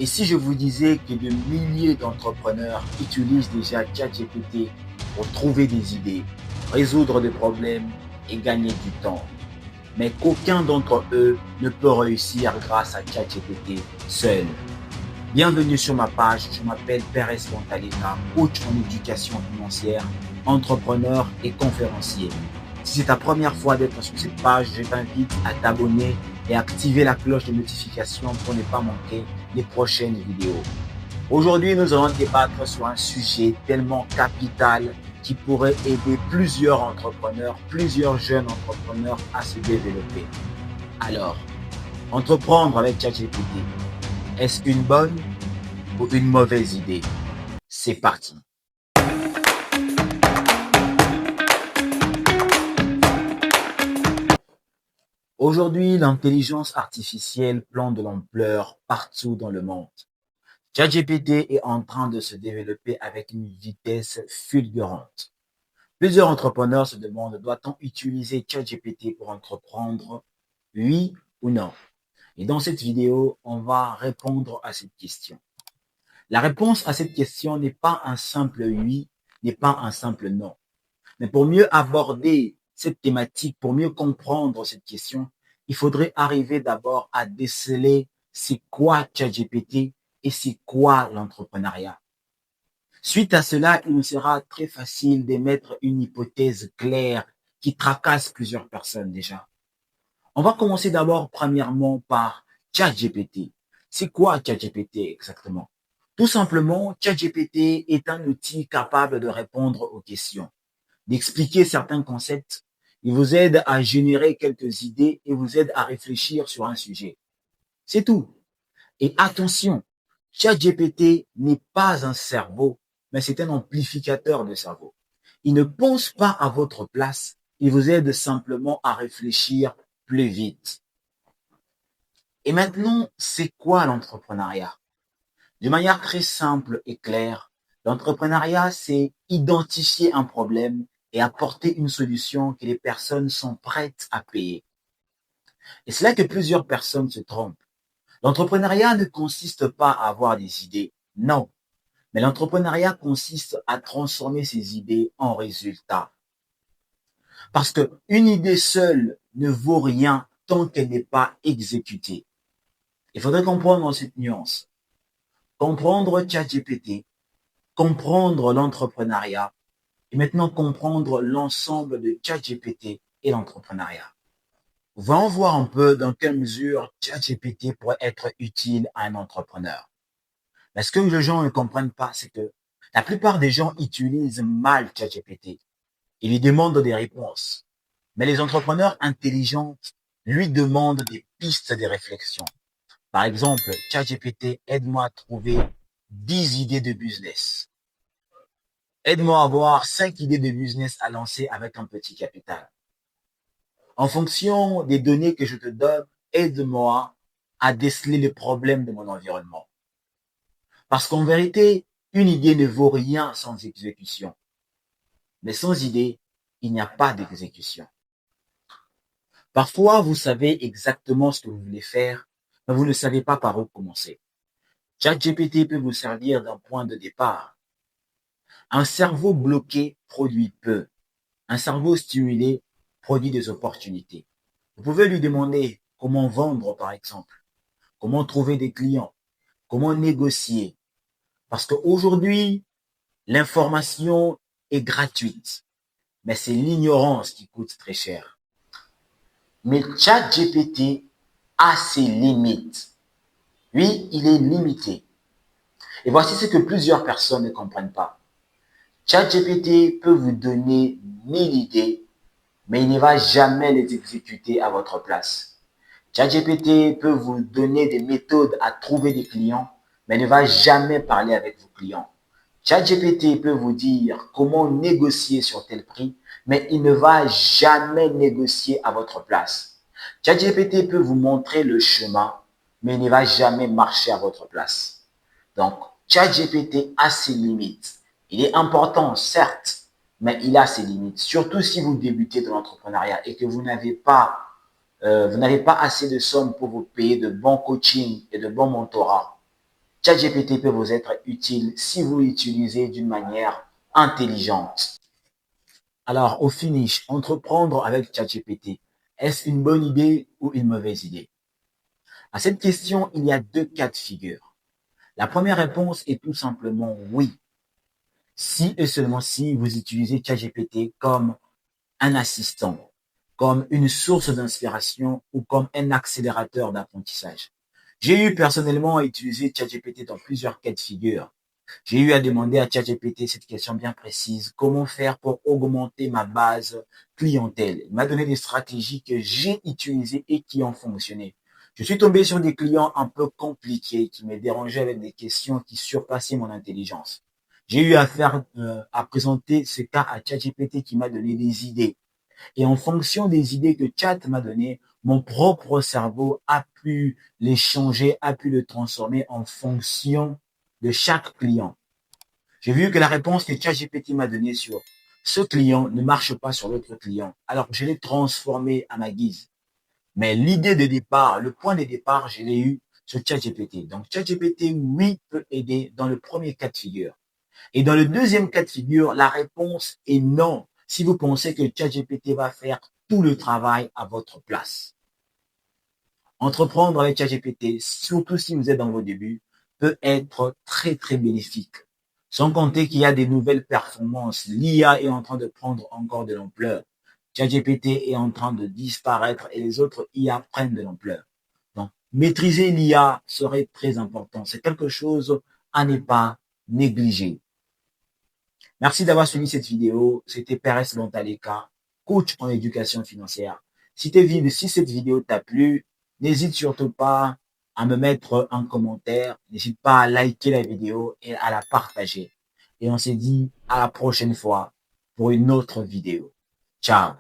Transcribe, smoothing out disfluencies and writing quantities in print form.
Et si je vous disais que de milliers d'entrepreneurs utilisent déjà ChatGPT pour trouver des idées, résoudre des problèmes et gagner du temps, mais qu'aucun d'entre eux ne peut réussir grâce à ChatGPT seul. Bienvenue sur ma page, je m'appelle Perez Montalena, coach en éducation financière, entrepreneur et conférencier. Si c'est ta première fois d'être sur cette page, je t'invite à t'abonner et activer la cloche de notification pour ne pas manquer les prochaines vidéos. Aujourd'hui, nous allons débattre sur un sujet tellement capital qui pourrait aider plusieurs entrepreneurs, plusieurs jeunes entrepreneurs à se développer. Alors, entreprendre avec ChatGPT, est-ce une bonne ou une mauvaise idée? C'est parti. Aujourd'hui, l'intelligence artificielle prend de l'ampleur partout dans le monde. ChatGPT est en train de se développer avec une vitesse fulgurante. Plusieurs entrepreneurs se demandent, doit-on utiliser ChatGPT pour entreprendre? Oui ou non? Et dans cette vidéo, on va répondre à cette question. La réponse à cette question n'est pas un simple oui, n'est pas un simple non. Mais pour mieux aborder cette thématique, pour mieux comprendre cette question, il faudrait arriver d'abord à déceler c'est quoi ChatGPT et c'est quoi l'entrepreneuriat. Suite à cela, il nous sera très facile d'émettre une hypothèse claire qui tracasse plusieurs personnes déjà. On va commencer d'abord premièrement par ChatGPT. C'est quoi ChatGPT exactement? Tout simplement, ChatGPT est un outil capable de répondre aux questions, d'expliquer certains concepts. Il vous aide à générer quelques idées et vous aide à réfléchir sur un sujet. C'est tout. Et attention, ChatGPT n'est pas un cerveau, mais c'est un amplificateur de cerveau. Il ne pense pas à votre place, il vous aide simplement à réfléchir plus vite. Et maintenant, c'est quoi l'entrepreneuriat? De manière très simple et claire, l'entrepreneuriat, c'est identifier un problème et apporter une solution que les personnes sont prêtes à payer. Et c'est là que plusieurs personnes se trompent. L'entrepreneuriat ne consiste pas à avoir des idées, non. Mais l'entrepreneuriat consiste à transformer ces idées en résultats. Parce qu'une idée seule ne vaut rien tant qu'elle n'est pas exécutée. Il faudrait comprendre cette nuance. Comprendre ChatGPT, comprendre l'entrepreneuriat et maintenant comprendre l'ensemble de ChatGPT et l'entrepreneuriat. On va en voir un peu dans quelle mesure ChatGPT pourrait être utile à un entrepreneur. Mais ce que les gens ne comprennent pas, c'est que la plupart des gens utilisent mal ChatGPT. Ils lui demandent des réponses. Mais les entrepreneurs intelligents lui demandent des pistes de réflexion. Par exemple, ChatGPT, aide-moi à trouver 10 idées de business. Aide-moi à avoir 5 idées de business à lancer avec un petit capital. En fonction des données que je te donne, aide-moi à déceler les problèmes de mon environnement. Parce qu'en vérité, une idée ne vaut rien sans exécution. Mais sans idée, il n'y a pas d'exécution. Parfois, vous savez exactement ce que vous voulez faire, mais vous ne savez pas par où commencer. ChatGPT peut vous servir d'un point de départ. Un cerveau bloqué produit peu. Un cerveau stimulé produit des opportunités. Vous pouvez lui demander comment vendre, par exemple, comment trouver des clients, comment négocier. Parce qu'aujourd'hui, l'information est gratuite, mais c'est l'ignorance qui coûte très cher. Mais ChatGPT a ses limites. Oui, il est limité. Et voici ce que plusieurs personnes ne comprennent pas. ChatGPT peut vous donner 1000 idées, mais il ne va jamais les exécuter à votre place. ChatGPT peut vous donner des méthodes à trouver des clients, mais ne va jamais parler avec vos clients. ChatGPT peut vous dire comment négocier sur tel prix, mais il ne va jamais négocier à votre place. ChatGPT peut vous montrer le chemin, mais il ne va jamais marcher à votre place. Donc, ChatGPT a ses limites. Il est important, certes, mais il a ses limites. Surtout si vous débutez dans l'entrepreneuriat et que vous n'avez pas assez de sommes pour vous payer de bons coachings et de bons mentorats. ChatGPT peut vous être utile si vous l'utilisez d'une manière intelligente. Alors, au finish, entreprendre avec ChatGPT, est-ce une bonne idée ou une mauvaise idée? À cette question, il y a deux cas de figure. La première réponse est tout simplement oui. Si et seulement si vous utilisez ChatGPT comme un assistant, comme une source d'inspiration ou comme un accélérateur d'apprentissage. J'ai eu personnellement à utiliser ChatGPT dans plusieurs cas de figure. J'ai eu à demander à ChatGPT cette question bien précise, comment faire pour augmenter ma base clientèle. Il m'a donné des stratégies que j'ai utilisées et qui ont fonctionné. Je suis tombé sur des clients un peu compliqués qui me dérangeaient avec des questions qui surpassaient mon intelligence. J'ai eu à présenter ce cas à ChatGPT qui m'a donné des idées. Et en fonction des idées que Chat m'a données, mon propre cerveau a pu les changer, a pu le transformer en fonction de chaque client. J'ai vu que la réponse que ChatGPT m'a donnée sur ce client ne marche pas sur l'autre client. Alors, je l'ai transformé à ma guise. Mais l'idée de départ, le point de départ, je l'ai eu sur ChatGPT. Donc, ChatGPT, oui, peut aider dans le premier cas de figure. Et dans le deuxième cas de figure, la réponse est non. Si vous pensez que ChatGPT va faire tout le travail à votre place. Entreprendre avec ChatGPT, surtout si vous êtes dans vos débuts, peut être très, très bénéfique. Sans compter qu'il y a des nouvelles performances. L'IA est en train de prendre encore de l'ampleur. ChatGPT est en train de disparaître et les autres IA prennent de l'ampleur. Donc, maîtriser l'IA serait très important. C'est quelque chose à ne pas négliger. Merci d'avoir suivi cette vidéo. C'était Pérez Montaleka, coach en éducation financière. Si cette vidéo t'a plu, n'hésite surtout pas à me mettre un commentaire. N'hésite pas à liker la vidéo et à la partager. Et on se dit à la prochaine fois pour une autre vidéo. Ciao.